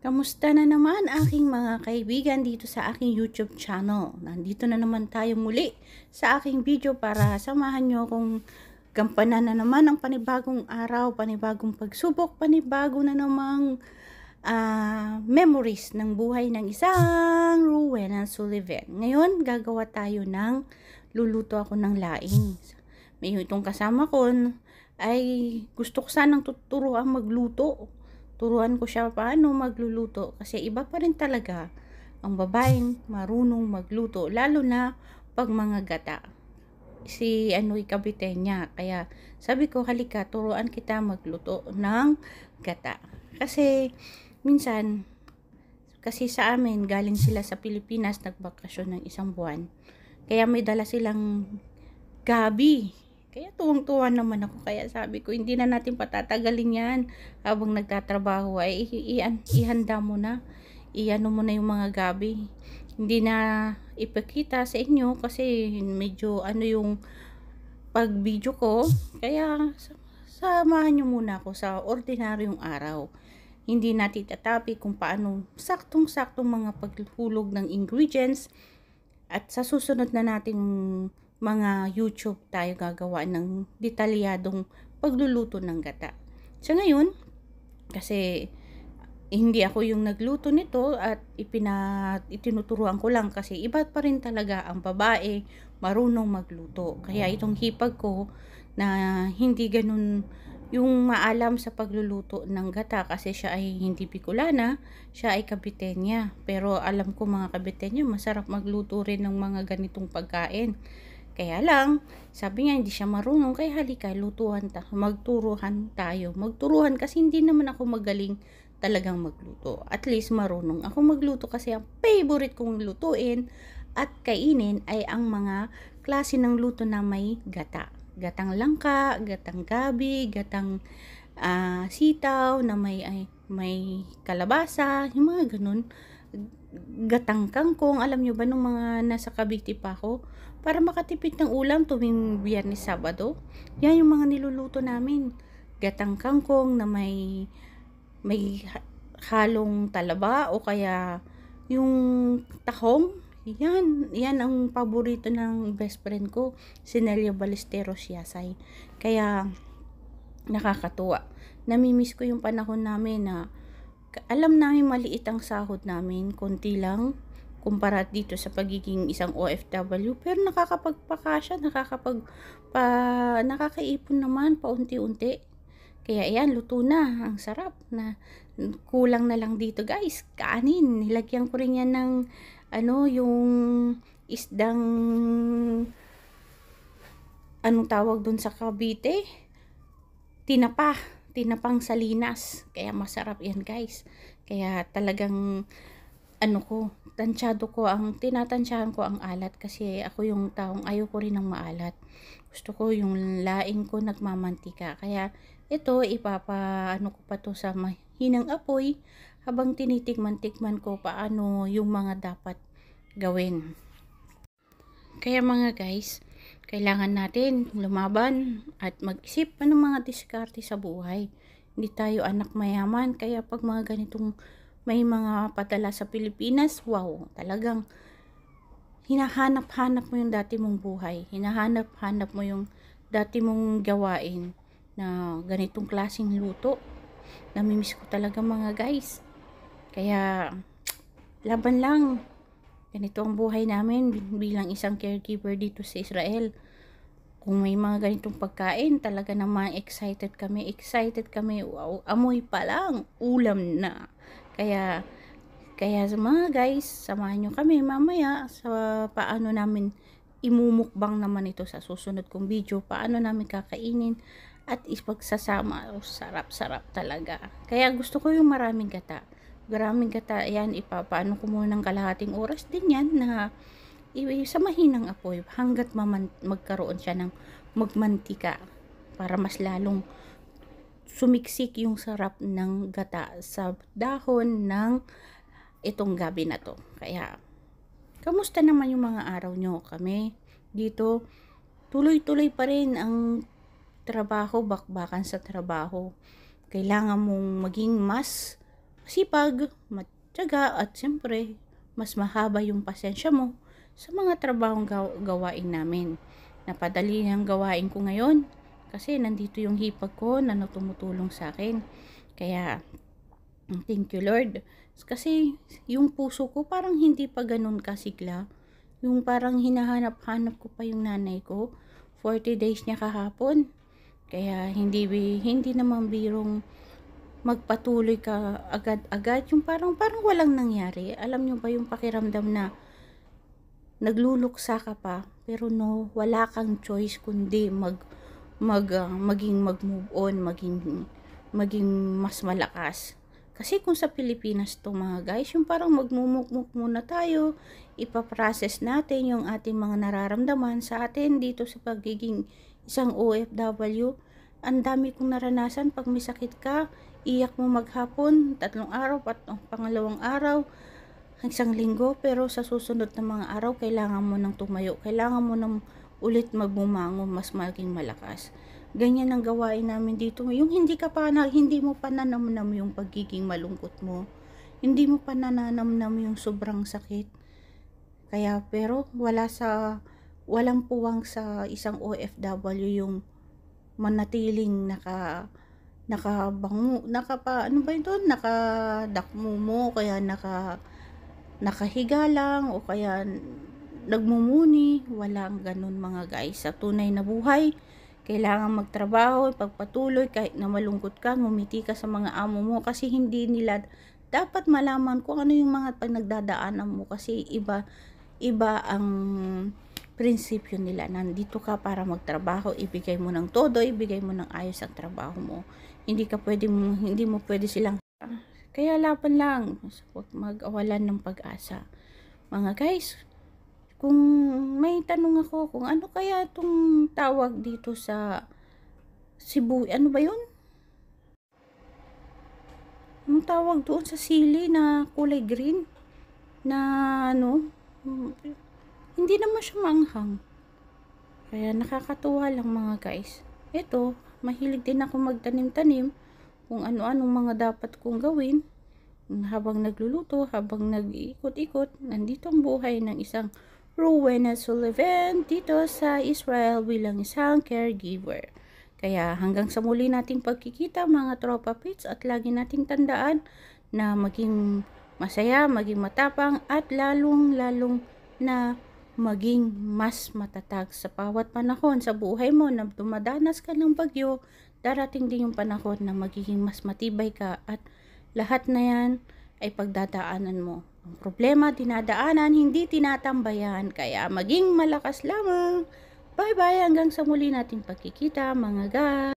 Kamusta na naman aking mga kaibigan dito sa aking YouTube channel? Nandito na naman tayo muli sa aking video para samahan nyo akong gampanan na naman ang panibagong araw, panibagong pagsubok, panibago na namang memories ng buhay ng isang Rowena Sullivan. Ngayon, gagawa tayo luluto ako ng laing. May itong kasama ko ay gusto ko sanang tuturuan magluto. Turuan ko siya paano magluluto kasi iba pa rin talaga ang babaeng marunong magluto, lalo na pag mga gata. Si kabite niya, kaya sabi ko halika turuan kita magluto ng gata. Kasi minsan kasi sa amin galing sila sa Pilipinas, nagbakasyon ng isang buwan. Kaya may dala silang gabi. Kaya tuwang-tuwa naman ako. Kaya sabi ko, hindi na natin patatagalin yan. Habang nagtatrabaho ay ihanda mo na. Iano mo na yung mga gabi. Hindi na ipakita sa inyo kasi medyo yung pag-video ko. Kaya samahan nyo muna ako sa ordinaryong araw. Hindi natin tatapi kung paano saktong-saktong mga paghulog ng ingredients. At sa susunod na nating mga YouTube tayo gagawa ng detalyadong pagluluto ng gata. So ngayon, kasi hindi ako yung nagluto nito at itinuturuan ko lang kasi iba pa rin talaga ang babae marunong magluto. Kaya itong hipag ko na hindi ganun yung maalam sa pagluluto ng gata kasi siya ay hindi Bicolana, siya ay Kabitenya. Pero alam ko mga Kabitenya masarap magluto rin ng mga ganitong pagkain. Kaya lang, sabi niya hindi siya marunong, kaya halika, magturuhan tayo. Magturuhan kasi hindi naman ako magaling talagang magluto. At least marunong ako magluto kasi ang favorite kong lutuin at kainin ay ang mga klase ng luto na may gata. Gatang langka, gatang gabi, gatang sitaw na may kalabasa, yung mga ganun. Gatang kangkong, alam nyo ba nung mga nasa Cavite pa ako, para makatipid ng ulam tuwing Biyernes, Sabado, yan yung mga niluluto namin. Gatang kangkong na may halong talaba o kaya yung tahong, yan ang paborito ng best friend ko, si Nelia Ballesteros Yasay. Kaya nakakatuwa, namimiss ko yung panahon namin na alam namin maliit ang sahod namin, konti lang kumpara dito sa pagiging isang OFW, pero nakakapagpakasya, nakakaipon naman paunti-unti. Kaya ayan, luto na, ang sarap na. Kulang na lang dito guys, kanin. Nilagyan ko rin yan ng yung isdang anong tawag dun sa Cavite, tinapang salinas. Kaya masarap yan guys. Kaya talagang tinatansyahan ko ang alat kasi ako yung taong ayaw ko rin ng maalat. Gusto ko yung laing ko nagmamantika. Kaya ito ko pa to sa mahinang apoy habang tinitikman-tikman ko paano yung mga dapat gawin. Kaya mga guys, kailangan natin lumaban at mag-isip ng mga diskarte sa buhay. Hindi tayo anak mayaman, kaya pag mga ganitong may mga padala sa Pilipinas, wow, talagang hinahanap-hanap mo yung dati mong buhay. Hinahanap-hanap mo yung dati mong gawain na ganitong klaseng luto. Namimiss ko talaga mga guys. Kaya laban lang. Ganito ang buhay namin bilang isang caregiver dito sa Israel. Kung may mga ganitong pagkain, talaga naman excited kami. Wow, amoy pa lang, ulam na. Kaya sa mga guys, samahan nyo kami mamaya sa paano namin imumukbang naman ito sa susunod kong video. Paano namin kakainin at ipagsasama. Sarap-sarap talaga. Kaya gusto ko yung maraming gata. Ayan, ipapaano ko muna ng kalahating oras din yan na sa mahinang apoy hanggat magkaroon siya ng magmantika para mas lalong sumiksik yung sarap ng gata sa dahon ng itong gabi na to. Kaya kamusta naman yung mga araw nyo? Kami dito tuloy-tuloy pa rin ang trabaho, bakbakan sa trabaho. Kailangan mong maging mas sipag, matyaga, at siyempre, mas mahaba yung pasensya mo sa mga trabahong gawain namin. Napadali ang gawain ko ngayon kasi nandito yung hipag ko na tumutulong sa akin. Kaya, thank you Lord. Kasi yung puso ko parang hindi pa ganun kasigla. Yung parang hinahanap-hanap ko pa yung nanay ko. 40 days niya kahapon. Kaya hindi naman birong magpatuloy ka agad-agad. Yung parang walang nangyari. Alam niyo ba yung pakiramdam na nagluluksa ka pa pero no, wala kang choice kundi maging mag-move on, maging mas malakas. Kasi kung sa Pilipinas to mga guys, yung parang magmumukmuk muna tayo, ipaprocess natin yung ating mga nararamdaman sa atin dito sa pagiging isang OFW. Ang dami kong naranasan pag may sakit ka, iyak mo maghapon, 3 araw, pangalawang araw, isang linggo, pero sa susunod na mga araw, kailangan mo nang tumayo, kailangan mo nang ulit magbumangon, mas maging malakas. Ganyan ang gawain namin dito. Yung hindi mo pa nanamnam yung pagiging malungkot mo. Hindi mo pa nananamnam yung sobrang sakit. Kaya pero walang puwang sa isang OFW yung manatiling nakadakmo mo, kaya nakahiga lang o kaya nagmumuni. Walang ganun mga guys. Sa tunay na buhay, kailangan magtrabaho, pagpatuloy kahit na malungkot ka, ngumiti ka sa mga amo mo kasi hindi nila dapat malaman kung ano yung mga pinagdadaanan mo kasi iba ang prinsipyo nila. Nandito ka para magtrabaho, ibigay mo ng todo, ibigay mo ng ayos ang trabaho mo. Hindi mo pwede silang kaya laban lang, huwag mag-awalan ng pag-asa. Mga guys, kung may tanong ako kung ano kaya itong tawag dito sa Cebu, ano ba yun? Ang tawag doon sa sili na kulay green na hindi naman siya manghang. Kaya nakakatuwa lang mga guys. Ito, mahilig din ako magtanim-tanim kung ano-anong mga dapat kong gawin habang nagluluto, habang nag-iikot-ikot. Nandito ang buhay ng isang Rowena Sullivan dito sa Israel bilang isang caregiver. Kaya hanggang sa muli nating pagkikita mga tropa pits, at lagi nating tandaan na maging masaya, maging matapang, at lalong na maging mas matatag sa bawat panahon sa buhay mo na dumadanas ka ng bagyo. Darating din yung panahon na magiging mas matibay ka, at lahat na yan ay pagdadaanan mo. Ang problema, dinadaanan, hindi tinatambayan. Kaya maging malakas lamang. Bye-bye, hanggang sa muli nating pagkikita mga guys.